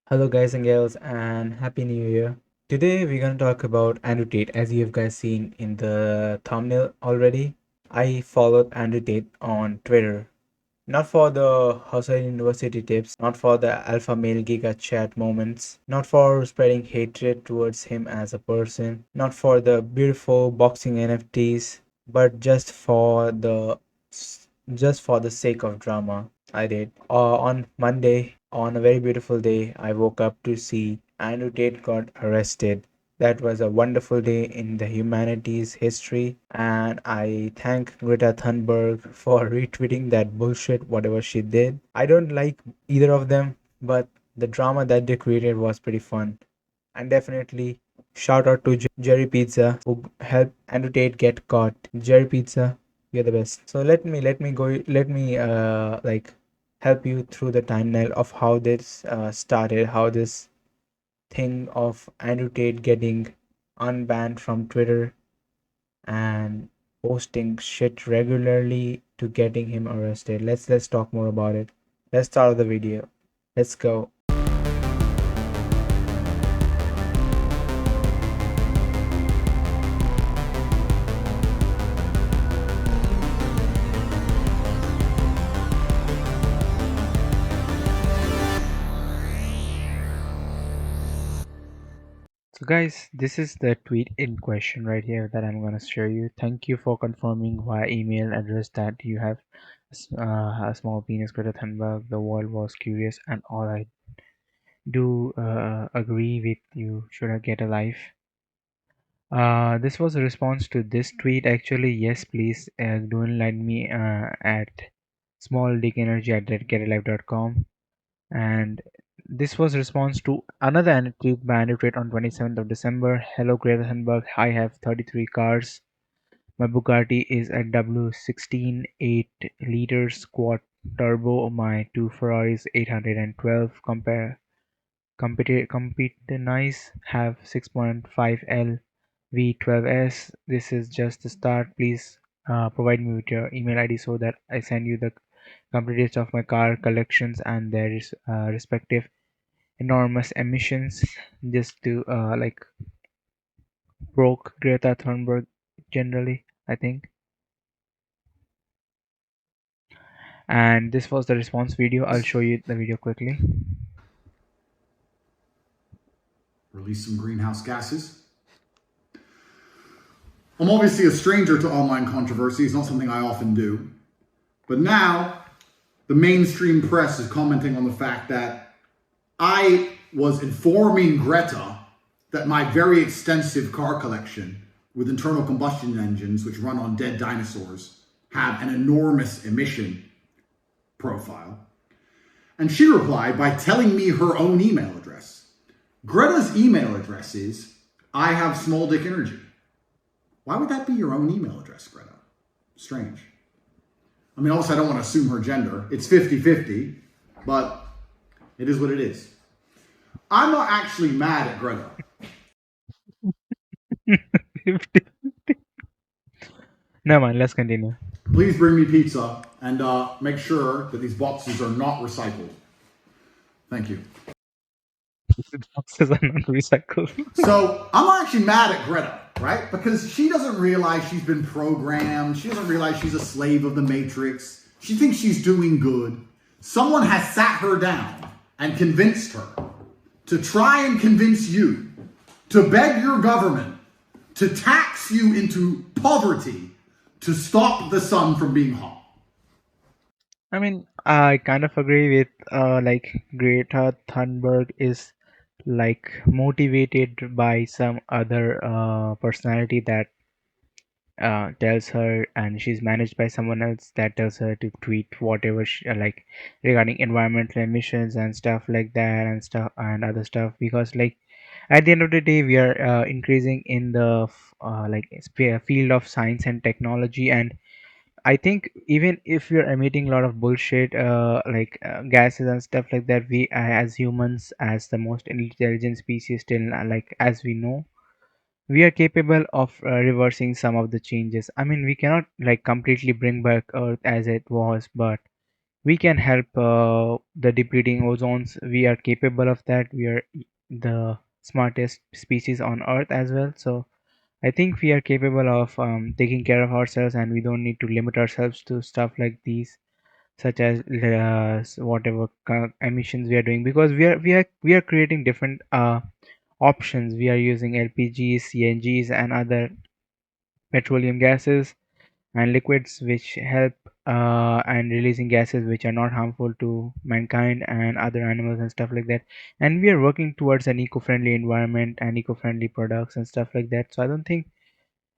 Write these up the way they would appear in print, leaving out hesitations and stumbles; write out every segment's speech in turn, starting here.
Hello, guys and girls, and Happy New Year. Today, we're gonna talk about Andrew Tate. As you have guys seen in the thumbnail already, I followed Andrew Tate on Twitter. Not for the Hustle University tips, not for the alpha male giga chat moments, not for spreading hatred towards him as a person, not for the beautiful boxing NFTs, but just for the sake of drama. I did. On Monday, on a very beautiful day, I woke up to see Andrew Tate got arrested. That was a wonderful day in the humanities history, and I thank Greta Thunberg for retweeting that bullshit, whatever she did. I don't like either of them, but the drama that they created was pretty fun. And definitely shout out to Jerry Pizza who helped Andrew Tate get caught. Jerry Pizza, you're the best. So let me help you through the timeline of how this started, how this thing of Andrew Tate getting unbanned from Twitter and posting shit regularly to getting him arrested. Let's talk more about it. Let's start the video. Let's go. So guys, this is the tweet in question right here that I'm gonna share you. Thank you for confirming via email address that you have a small penis Greta Thunberg. The world was curious, and all I do agree with you. Should I get a life? This was a response to this tweet. Actually, yes, please do enlighten me at smalldickenergy@getalife.com. And this was response to another tweet by Andrew Tate on 27th of December. Hello, Greta Thunberg. I have 33 cars. My Bugatti is a W16 8-liter quad turbo. My two Ferraris 812 competinize have 6.5L V12S. This is just the start. Please provide me with your email ID so that I send you the complete list of my car collections and their respective enormous emissions, just to broke Greta Thunberg generally, I think. And this was the response video. I'll show you the video quickly. Release some greenhouse gases. I'm obviously a stranger to online controversy. It's not something I often do. But now, the mainstream press is commenting on the fact that I was informing Greta that my very extensive car collection with internal combustion engines, which run on dead dinosaurs, have an enormous emission profile. And she replied by telling me her own email address. Greta's email address is I have small dick energy. Why would that be your own email address, Greta? Strange. I mean, obviously, I don't want to assume her gender. It's 50-50, but it is what it is. I'm not actually mad at Greta. 50. Never mind, let's continue. Please bring me pizza and make sure that these boxes are not recycled. Thank you. Boxes are not recycled. So I'm not actually mad at Greta, right? Because she doesn't realize she's been programmed. She doesn't realize she's a slave of the Matrix. She thinks she's doing good. Someone has sat her down and convinced her to try and convince you to beg your government to tax you into poverty to stop the sun from being hot. I mean, I kind of agree with Greta Thunberg is like motivated by some other personality that tells her, and she's managed by someone else that tells her to tweet whatever like regarding environmental emissions and stuff like that and stuff and other stuff, because like at the end of the day we are increasing in the field of science and technology. And I think even if you're emitting a lot of bullshit gases and stuff like that, we as humans, as the most intelligent species still, as we know, we are capable of reversing some of the changes. I mean, we cannot like completely bring back Earth as it was, but we can help the depleting ozones. We are capable of that. We are the smartest species on earth as well. So I think we are capable of taking care of ourselves, and we don't need to limit ourselves to stuff like these, such as whatever emissions we are doing, because we are creating different options. We are using LPGs, CNGs, and other petroleum gases and liquids which help and releasing gases which are not harmful to mankind and other animals and stuff like that. And we are working towards an eco-friendly environment and eco-friendly products and stuff like that. So I don't think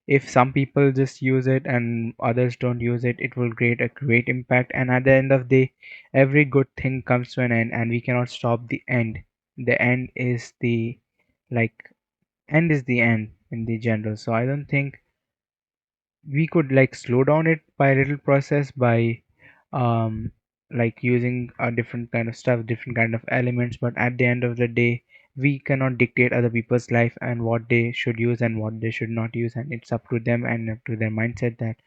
if some people just use it and others don't use it, it will create a great impact. And at the end of the day, every good thing comes to an end, and we cannot stop the end. The end is the like end is the end in the general. So I don't think we could like slow down it by a little process by um using a different kind of stuff, different kind of elements. But at the end of the day, we cannot dictate other people's life and what they should use and what they should not use, and it's up to them and up to their mindset that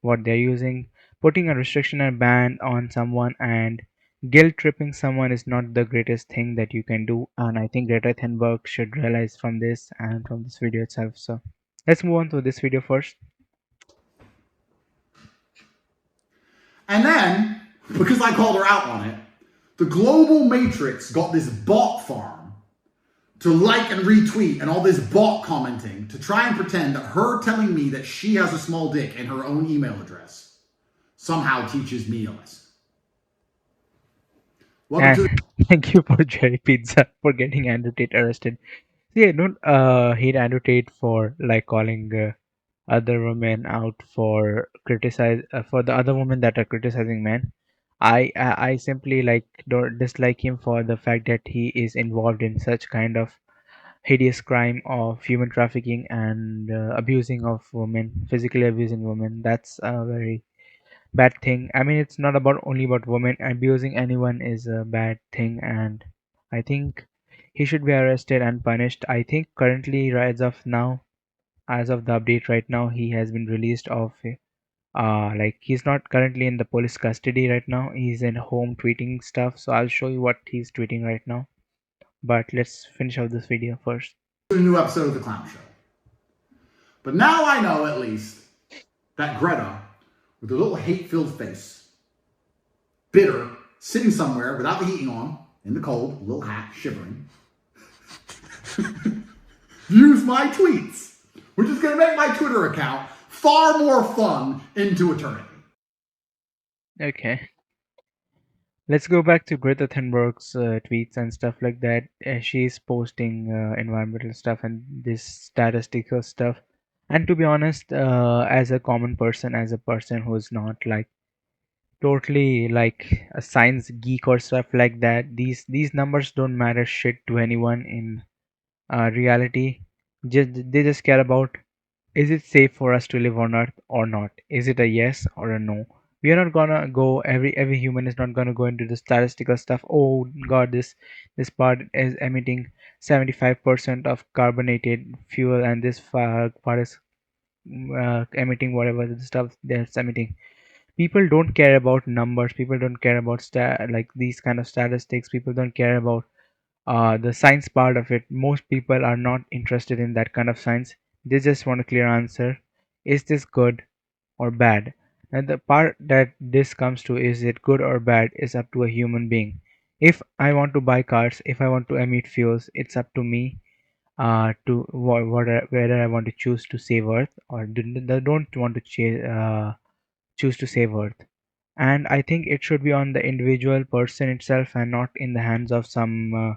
what they're using. Putting a restriction or ban on someone and guilt tripping someone is not the greatest thing that you can do, and I think Greta Thunberg should realize from this and from this video itself. So let's move on to this video first. And then, because I called her out on it, the global matrix got this bot farm to like and retweet and all this bot commenting to try and pretend that her telling me that she has a small dick in her own email address somehow teaches me a lesson. Welcome And to the thank you for Jerry Pizza for getting Andrew Tate arrested. See, I don't hate Andrew Tate for like calling other women out for criticize for the other women that are criticizing men. I simply like don't dislike him for the fact that he is involved in such kind of hideous crime of human trafficking and abusing of women, physically abusing women. That's a very bad thing. I mean, it's not about only about women. Abusing anyone is a bad thing, and I think he should be arrested and punished. I think currently, as of now, as of the update right now, he has been released of he's not currently in the police custody right now. He's in home tweeting stuff. So I'll show you what he's tweeting right now. But let's finish out this video first. new episode of The Clown Show. But now I know, at least, that Greta, with her little hate filled face, bitter, sitting somewhere without the heating on, in the cold, little hat, shivering, views my tweets, which is going to make my Twitter account far more fun into eternity. Okay. Let's go back to Greta Thunberg's tweets and stuff like that. She's posting environmental stuff and this statistical stuff. And to be honest, as a common person, as a person who's not like totally like a science geek or stuff like that, these numbers don't matter shit to anyone in reality. Just they just care about, is it safe for us to live on Earth or not? Is it a yes or a no? We are not gonna go. Every human is not gonna go into the statistical stuff. Oh God, this part is emitting 75% of carbonated fuel, and this part is emitting whatever the stuff that's emitting. People don't care about numbers. People don't care about like these kind of statistics. People don't care about the science part of it. Most people are not interested in that kind of science. They just want a clear answer. Is this good or bad? And the part that this comes to, is it good or bad, is up to a human being. If I want to buy cars, if I want to emit fuels, it's up to me to whether I want to choose to save Earth or don't want to choose to save Earth. And I think it should be on the individual person itself and not in the hands of some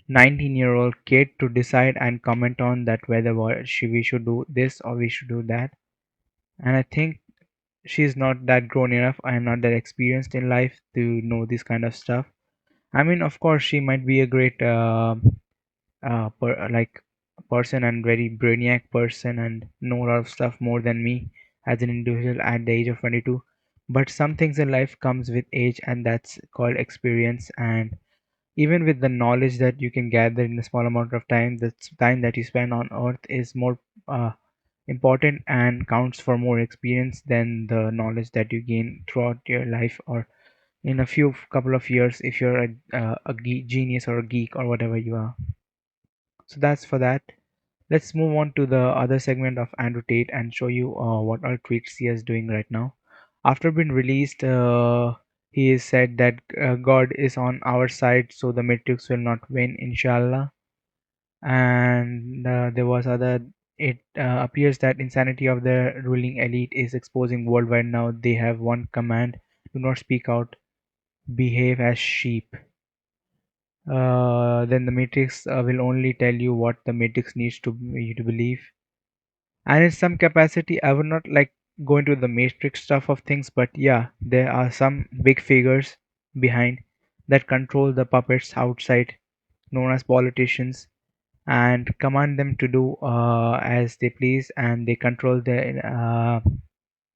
19-year-old kid to decide and comment on that whether we should do this or we should do that. And I think she's not that grown enough. I am not that experienced in life to know this kind of stuff. I mean, of course, she might be a great like person and very brainiac person and know a lot of stuff more than me as an individual at the age of 22. But some things in life comes with age, and that's called experience. And even with the knowledge that you can gather in a small amount of time, the time that you spend on earth is more important and counts for more experience than the knowledge that you gain throughout your life or in a few couple of years if you're a genius or a geek or whatever you are. So that's for that. Let's move on to the other segment of Andrew Tate and show you what all tweets he is doing right now. After being released, he has said that God is on our side, so the Matrix will not win, inshallah. And there was other. It appears that insanity of the ruling elite is exposing worldwide now. They have one command: do not speak out, behave as sheep. Then the Matrix will only tell you what the Matrix needs to you to believe. And in some capacity, I would not like go into the matrix stuff of things, but yeah, there are some big figures behind that control the puppets outside, known as politicians, and command them to do as they please, and they control the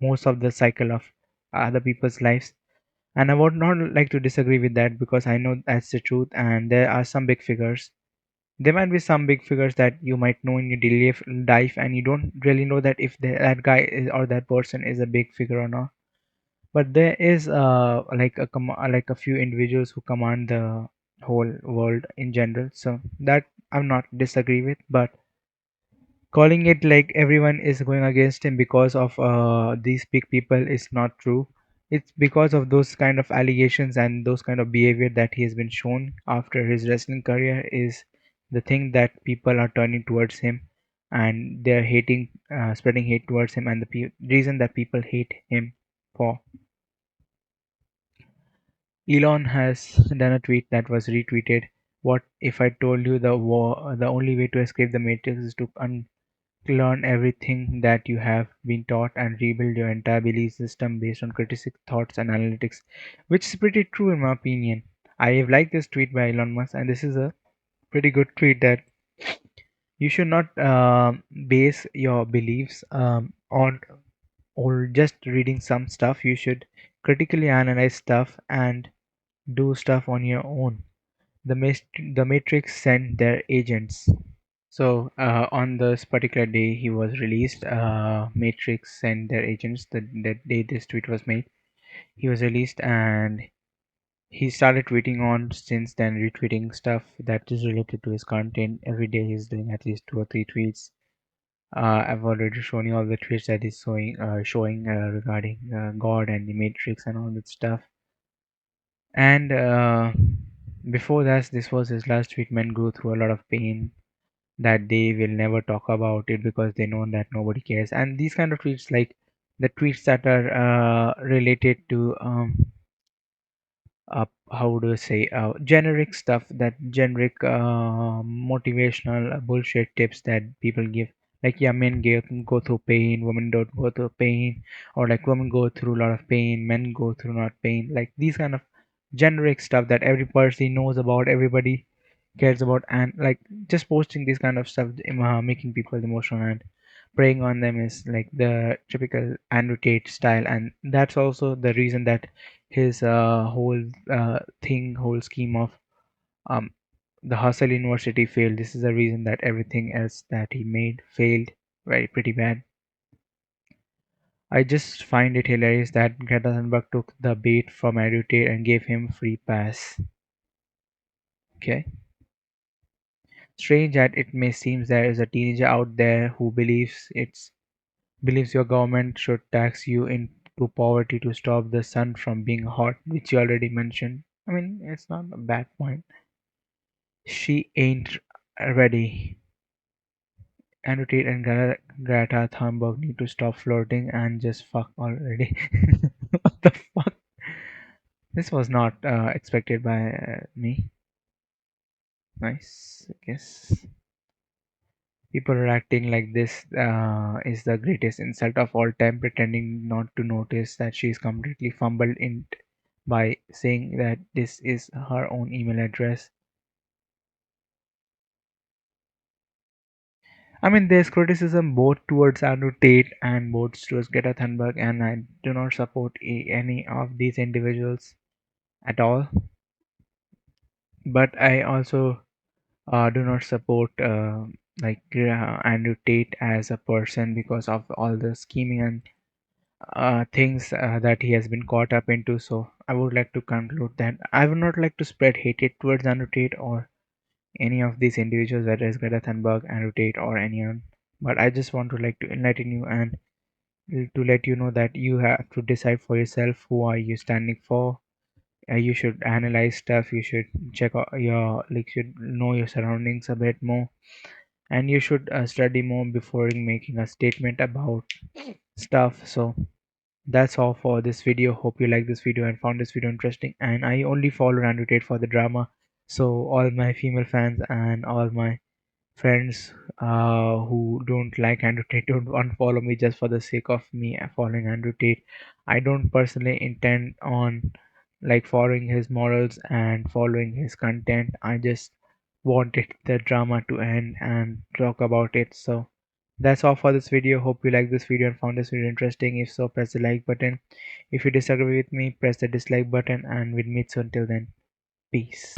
most of the cycle of other people's lives. And I would not like to disagree with that because I know that's the truth, and there are some big figures. There might be some big figures that you might know in your daily life, and you don't really know that if that guy is, or that person is a big figure or not. But there is like a few individuals who command the whole world in general. So that I'm not disagree with, but calling it like everyone is going against him because of these big people is not true. It's because of those kind of allegations and those kind of behavior that he has been shown after his wrestling career is the thing that people are turning towards him, and they're hating, spreading hate towards him, and the reason that people hate him for. Elon has done a tweet that was retweeted. What if I told you the only way to escape the matrix is to learn everything that you have been taught and rebuild your entire belief system based on critical thoughts and analytics, which is pretty true in my opinion. I have liked this tweet by Elon Musk, and this is a pretty good tweet that you should not base your beliefs on or just reading some stuff. You should critically analyze stuff and do stuff on your own. The Matrix sent their agents. So on this particular day he was released, Matrix sent their agents. The day this tweet was made, he was released, and he started tweeting on since then, retweeting stuff that is related to his content. Every day he's doing at least 2 or 3 tweets. I've already shown you all the tweets that he's showing regarding God and the Matrix and all that stuff. And before that, this was his last tweet. Men go through a lot of pain that they will never talk about it because they know that nobody cares. And these kind of tweets, like the tweets that are related to how do I say, generic stuff, that generic motivational bullshit tips that people give. Like, yeah, go through pain, women don't go through pain, or like women go through a lot of pain, men go through not pain. Like these kind of generic stuff that every person knows about, everybody cares about, and like just posting this kind of stuff, making people emotional and preying on them is like the typical Andrew Tate style, and that's also the reason that his whole scheme of um the Hustle University failed. This is the reason that everything else that he made failed very pretty bad. I just find it hilarious that Greta Thunberg took the bait from Andrew Tate and gave him free pass. Okay. Strange that it may seem there is a teenager out there who believes your government should tax you into poverty to stop the sun from being hot, which you already mentioned. I mean, it's not a bad point. She ain't ready. Annotate and Greta Thunberg need to stop flirting and just fuck already. What the fuck? This was not expected by me. Nice, I guess. People are acting like this is the greatest insult of all time, pretending not to notice that she's completely fumbled in by saying that this is her own email address. I mean, there's criticism both towards Andrew Tate and both towards Greta Thunberg, and I do not support any of these individuals at all. But I also do not support Andrew Tate as a person because of all the scheming and things that he has been caught up into. So I would like to conclude that I would not like to spread hatred towards Andrew Tate or any of these individuals, whether it's Greta Thunberg, Andrew Tate, or anyone. But I just want to like to enlighten you and to let you know that you have to decide for yourself who are you standing for. You should analyze stuff. You should check out your like should know your surroundings a bit more, and you should study more before making a statement about stuff. So that's all for this video. Hope you like this video and found this video interesting. And I only follow Andrew Tate for the drama. So all my female fans and all my friends who don't like Andrew Tate don't unfollow me just for the sake of me following Andrew Tate. I don't personally intend on like following his morals and following his content. I just wanted the drama to end and talk about it. So that's all for this video. Hope you like this video and found this video interesting. If so, press the like button. If you disagree with me, press the dislike button, and we'll meet soon. Till then, peace.